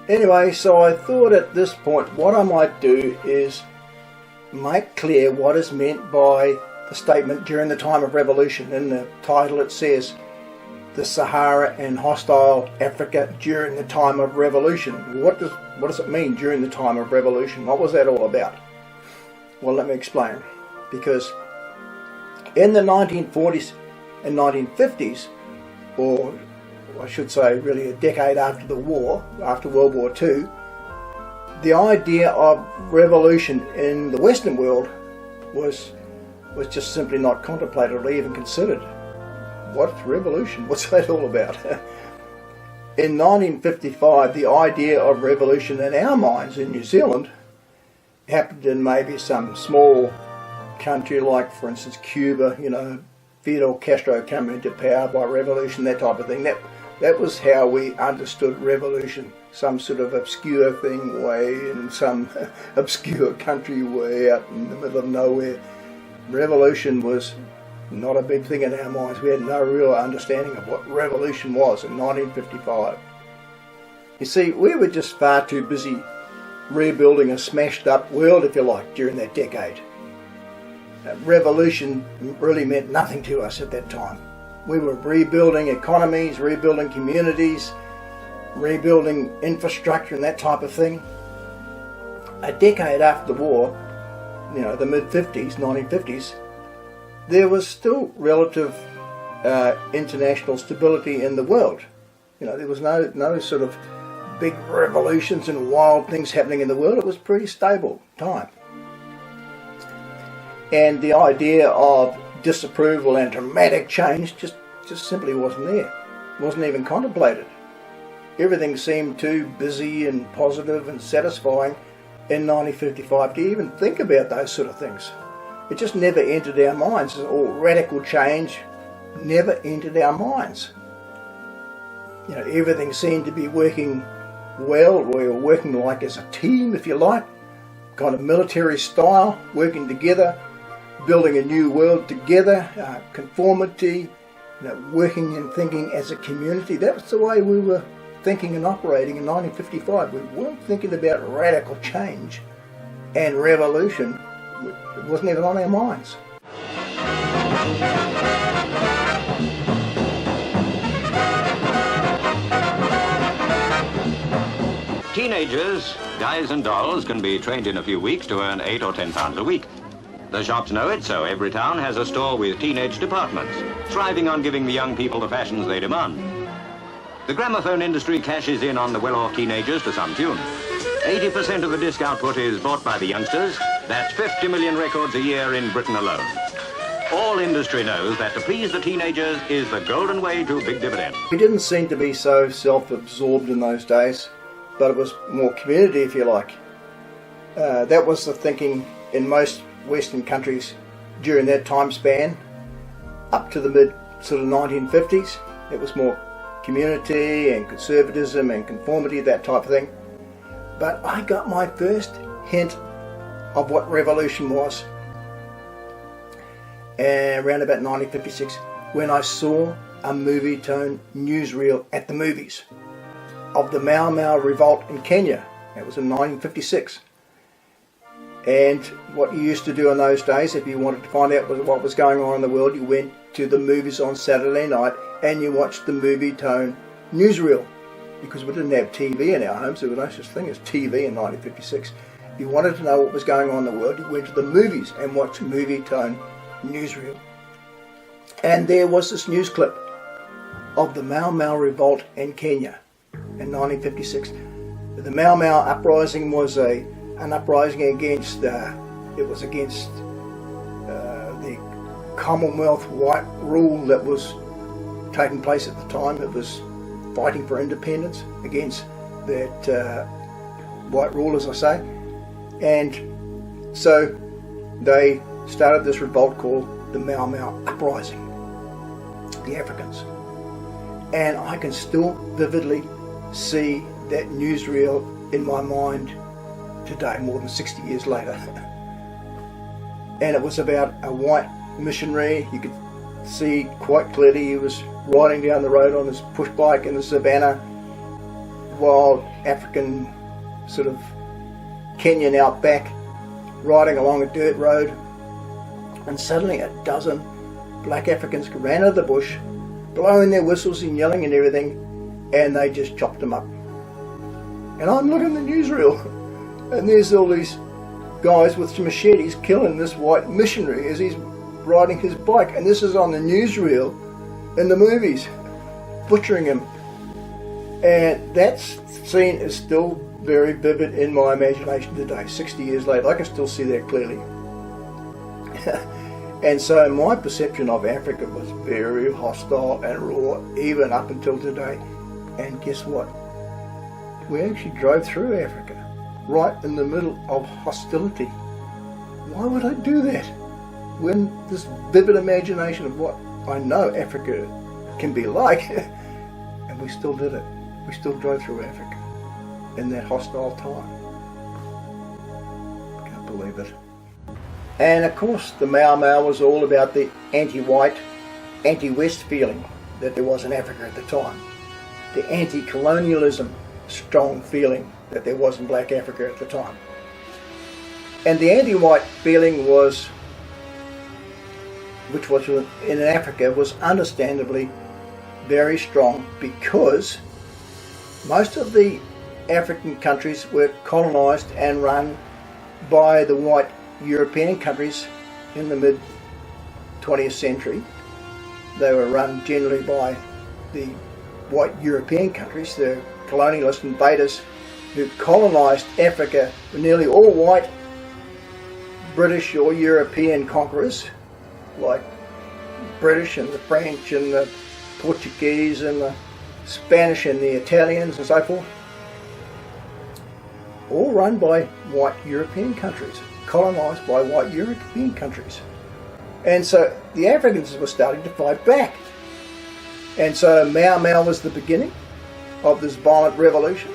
Anyway, so I thought at this point what I might do is make clear what is meant by the statement during the time of revolution. In the title it says the Sahara and hostile Africa during the time of revolution. What does it mean during the time of revolution? What was that all about? Well, let me explain. Because in the 1940s and 1950s, or I should say really a decade after the war, after World War II, the idea of revolution in the Western world was just simply not contemplated or even considered. What's revolution? What's that all about? In 1955, the idea of revolution in our minds in New Zealand happened in maybe some small country like, for instance, Cuba, Fidel Castro coming into power by revolution, that type of thing. That was how we understood revolution, some sort of obscure thing way in some obscure country way out in the middle of nowhere. Revolution was not a big thing in our minds. We had no real understanding of what revolution was in 1955. You see, we were just far too busy rebuilding a smashed up world, if you like, during that decade. Revolution really meant nothing to us at that time. We were rebuilding economies, rebuilding communities, rebuilding infrastructure and that type of thing. A decade after the war, the mid-50s, 1950s, there was still relative international stability in the world. There was no sort of big revolutions and wild things happening in the world. It was a pretty stable time. And the idea of disapproval and dramatic change just simply wasn't there. It wasn't even contemplated. Everything seemed too busy and positive and satisfying in 1955 to even think about those sort of things. It just never entered our minds, or radical change never entered our minds. Everything seemed to be working well. We were working like as a team, if you like, kind of military style, working together, building a new world together, conformity, working and thinking as a community. That was the way we were thinking and operating in 1955. We weren't thinking about radical change and revolution. It wasn't even on our minds. Teenagers, guys and dolls, can be trained in a few weeks to earn £8 or £10 a week. The shops know it, so every town has a store with teenage departments, thriving on giving the young people the fashions they demand. The gramophone industry cashes in on the well-off teenagers to some tune. 80% of the disc output is bought by the youngsters. That's 50 million records a year in Britain alone. All industry knows that to please the teenagers is the golden way to big dividends. We didn't seem to be so self-absorbed in those days, but it was more community, if you like. That was the thinking in most Western countries during that time span, up to the mid sort of 1950s. It was more community and conservatism and conformity, that type of thing. But I got my first hint of what revolution was around about 1956 when I saw a movie-tone newsreel at the movies of the Mau Mau revolt in Kenya. That was in 1956. And what you used to do in those days, if you wanted to find out what was going on in the world, you went to the movies on Saturday night and you watched the movie-tone newsreel. Because we didn't have TV in our homes, there was no such thing as TV in 1956. If you wanted to know what was going on in the world, you went to the movies and watched movie-tone newsreel. And there was this news clip of the Mau Mau revolt in Kenya in 1956. The Mau Mau uprising was an uprising against the Commonwealth white rule that was taking place at the time. It was fighting for independence against that white rule, as I say. And so they started this revolt called the Mau Mau uprising, the Africans. And I can still vividly see that newsreel in my mind today, more than 60 years later. and it was about a white missionary. You could see quite clearly he was riding down the road on his push bike in the savannah, wild African sort of Kenyan outback, riding along a dirt road, and suddenly a dozen black Africans ran out of the bush, blowing their whistles and yelling and everything, and they just chopped him up. And I'm looking at the newsreel, and there's all these guys with machetes killing this white missionary as he's riding his bike, and this is on the newsreel in the movies, butchering him. And that scene is still very vivid in my imagination today, 60 years later. I can still see that clearly. And so my perception of Africa was very hostile and raw, even up until today. And guess what? We actually drove through Africa, right in the middle of hostility. Why would I do that? When this vivid imagination of what I know Africa can be like, and we still did it. We still drove through Africa in that hostile time. Can't believe it. And of course the Mau Mau was all about the anti-white, anti-West feeling that there was in Africa at the time. The anti-colonialism strong feeling that there was in black Africa at the time. And the anti-white feeling which was in Africa, was understandably very strong, because most of the African countries were colonized and run by the white European countries in the mid 20th century. They were run generally by the white European countries, the colonialist invaders who colonized Africa, were nearly all white British or European conquerors, like British and the French and the Portuguese and the Spanish and the Italians and so forth, all run by white European countries, colonized by white European countries. And so the Africans were starting to fight back. And so Mau Mau was the beginning of this violent revolution.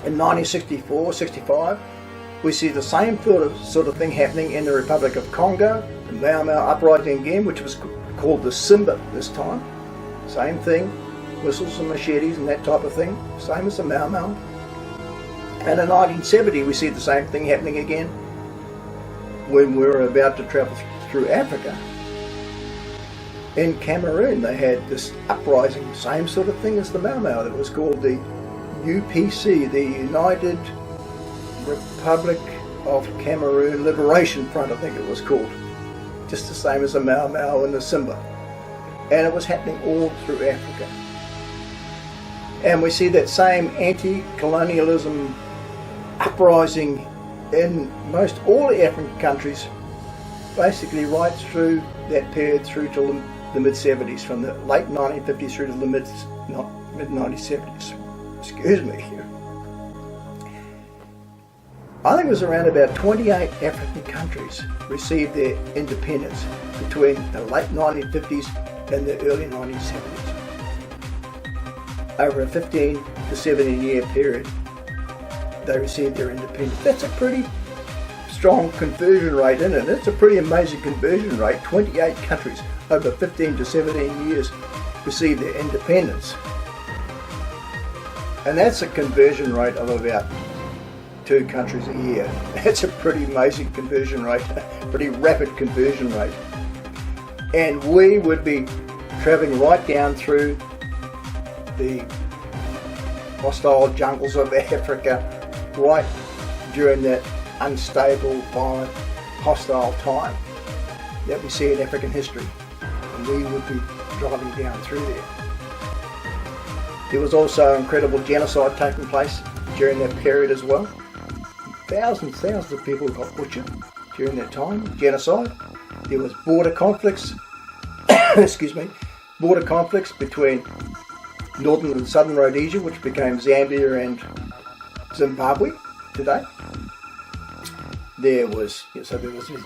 In 1964-65, we see the same sort of thing happening in the Republic of Congo, the Mau Mau uprising again, which was called the Simba this time. Same thing, whistles and machetes and that type of thing, same as the Mau Mau. And in 1970 we see the same thing happening again when we were about to travel through Africa. In Cameroon they had this uprising, same sort of thing as the Mau Mau, that was called the UPC, the United Republic of Cameroon Liberation Front, I think it was called. Just the same as the Mau Mau and the Simba. And it was happening all through Africa. And we see that same anti-colonialism uprising in most all the African countries, basically right through that period through to the mid-70s, from the late 1950s through to the mid-1970s. Excuse me. I think it was around about 28 African countries received their independence between the late 1950s and the early 1970s. Over a 15 to 17 year period, they received their independence. That's a pretty strong conversion rate, isn't it? It's a pretty amazing conversion rate. 28 countries over 15 to 17 years received their independence. And that's a conversion rate of about 2 countries a year. That's a pretty amazing conversion rate, pretty rapid conversion rate. And we would be travelling right down through the hostile jungles of Africa, right during that unstable, violent, hostile time that we see in African history. And we would be driving down through there. There was also incredible genocide taking place during that period as well. Thousands of people got butchered during that time, genocide. There was border conflicts, border conflicts between northern and southern Rhodesia, which became Zambia and Zimbabwe today. There was these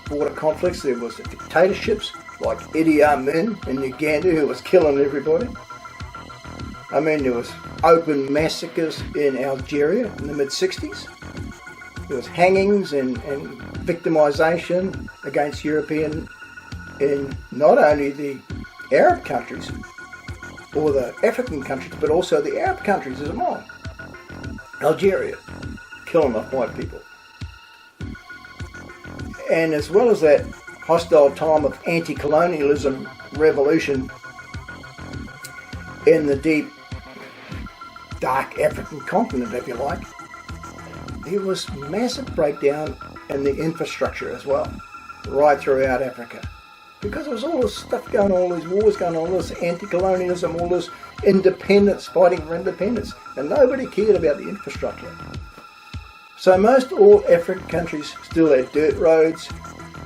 border conflicts. There was dictatorships like Idi Amin in Uganda, who was killing everybody. I mean, there was open massacres in Algeria in the mid-60s. There was hangings and victimisation against European in not only the Arab countries or the African countries, but also the Arab countries as well. Algeria, killing off white people. And as well as that hostile time of anti-colonialism revolution in the deep, dark African continent, if you like, there was massive breakdown in the infrastructure as well, right throughout Africa. Because there was all this stuff going on, all these wars going on, all this anti-colonialism, all this independence, fighting for independence, and nobody cared about the infrastructure. So most all African countries still had dirt roads,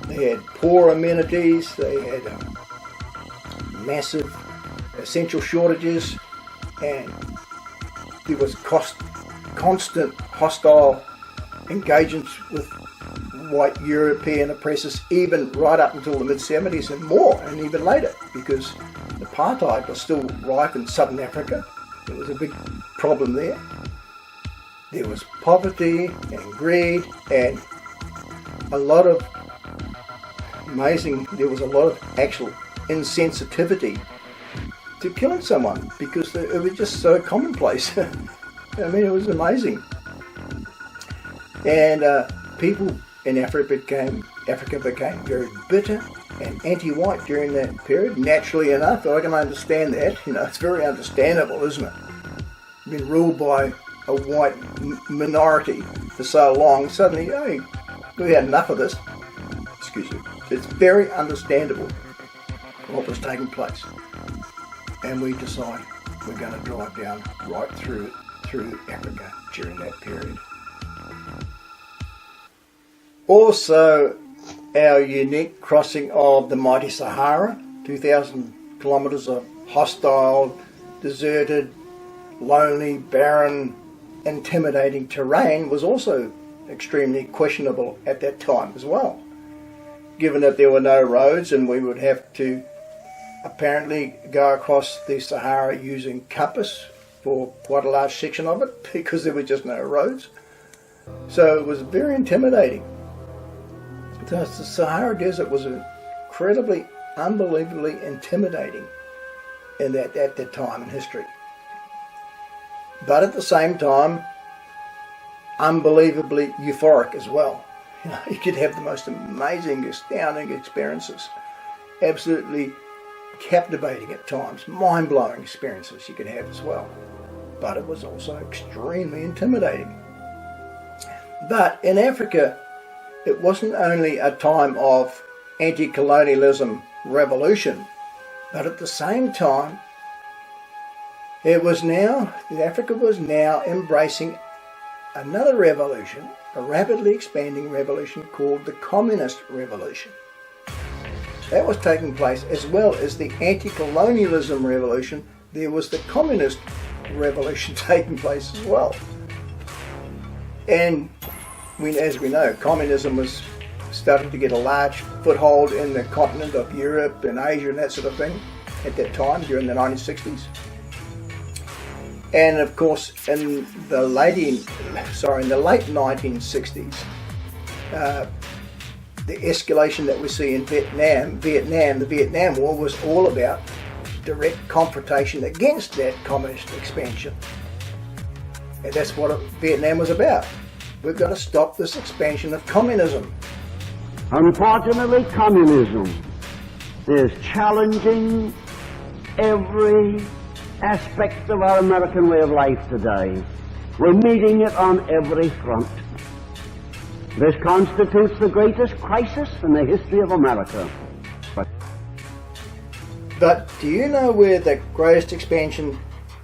they had poor amenities, they had massive essential shortages, and there was constant hostile engagements with white European oppressors, even right up until the mid-70s and more, and even later, because apartheid was still rife in southern Africa. There was a big problem there. There was poverty and greed and a lot of there was a lot of actual insensitivity to killing someone because it was just so commonplace. I mean, it was amazing. And people in Africa became very bitter and anti-white during that period. Naturally enough, I can understand that. It's very understandable, isn't it? Been ruled by a white minority for so long, suddenly, hey, we had enough of this. Excuse me. It's very understandable what was taking place. And we decide we're going to drive down right through Africa during that period. Also, our unique crossing of the mighty Sahara, 2,000 kilometres of hostile, deserted, lonely, barren, intimidating terrain was also extremely questionable at that time as well, given that there were no roads and we would have to apparently go across the Sahara using compass for quite a large section of it because there were just no roads. So it was very intimidating. The Sahara Desert was incredibly, unbelievably intimidating at that time in history. But at the same time, unbelievably euphoric as well. You could have the most amazing, astounding experiences. Absolutely captivating at times, mind-blowing experiences you could have as well. But it was also extremely intimidating. But in Africa, it wasn't only a time of anti-colonialism revolution, but at the same time, Africa was now embracing another revolution, a rapidly expanding revolution called the Communist Revolution. That was taking place as well as the anti-colonialism revolution. There was the Communist Revolution taking place as well. And as we know, communism was starting to get a large foothold in the continent of Europe and Asia and that sort of thing at that time during the 1960s. And of course, in the late 1960s, the escalation that we see in Vietnam, the Vietnam War was all about direct confrontation against that communist expansion. And that's what Vietnam was about. We've got to stop this expansion of communism. Unfortunately, communism is challenging every aspect of our American way of life today. We're meeting it on every front. This constitutes the greatest crisis in the history of America. But do you know where the greatest expansion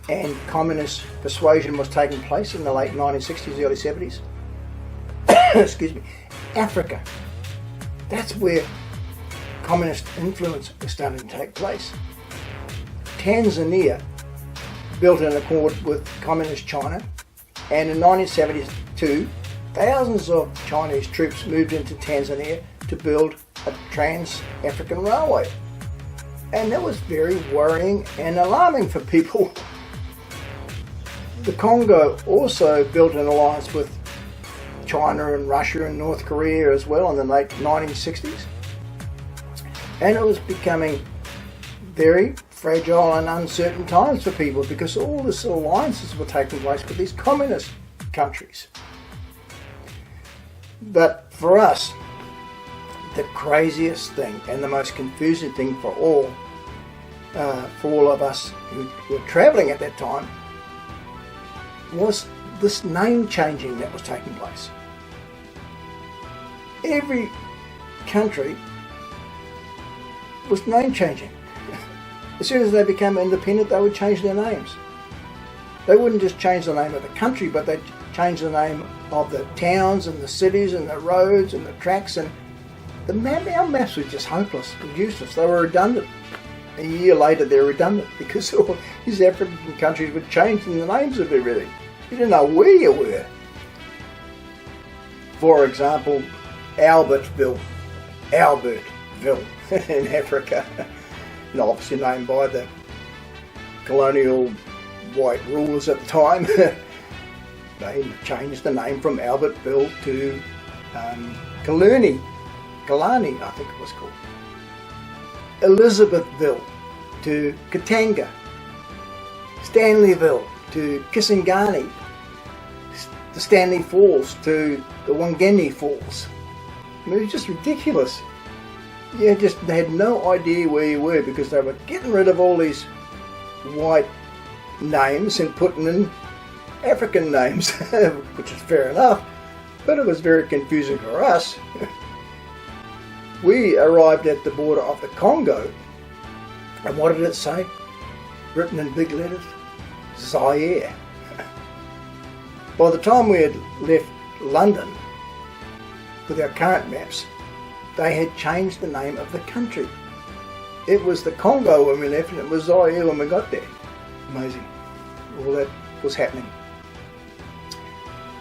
and communist persuasion was taking place in the late 1960s, early 70s? Excuse me. Africa. That's where communist influence was starting to take place. Tanzania built in accord with communist China, and in 1972 thousands of Chinese troops moved into Tanzania to build a trans-African railway. And that was very worrying and alarming for people. The Congo also built an alliance with China and Russia and North Korea as well in the late 1960s. And it was becoming very fragile and uncertain times for people because all these alliances were taking place with these communist countries. But for us, the craziest thing and the most confusing thing for all of us who were travelling at that time was this name changing that was taking place. Every country was name changing. As soon as they became independent, they would change their names. They wouldn't just change the name of the country, but they'd change the name of the towns and the cities and the roads and the tracks, and our maps were just hopeless and useless. They were redundant. A year later they're redundant because all these African countries were changing the names of everything. You didn't know where you were. For example, Albertville in Africa, and obviously named by the colonial white rulers at the time. They changed the name from Albertville to Killarney, I think it was called. Elizabethville to Katanga, Stanleyville to Kisangani, the Stanley Falls to the Wangani Falls. I mean, it was just ridiculous. You just had no idea where you were because they were getting rid of all these white names and putting in African names, which is fair enough, but it was very confusing for us. We arrived at the border of the Congo, and what did it say? Written in big letters, Zaire. By the time we had left London with our current maps, they had changed the name of the country. It was the Congo when we left, and it was Zaire when we got there. Amazing. All that was happening.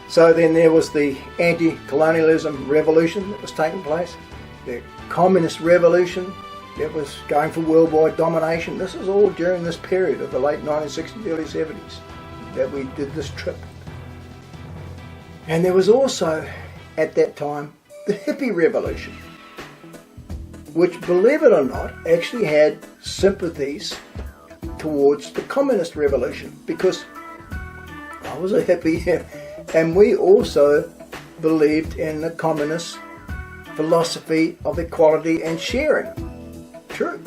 So then there was the anti-colonialism revolution that was taking place, the communist revolution that was going for worldwide domination. This is all during this period of the late 1960s, early 70s that we did this trip. And there was also, at that time, the hippie revolution, which, believe it or not, actually had sympathies towards the communist revolution, because I was a hippie and we also believed in the communist philosophy of equality and sharing. True.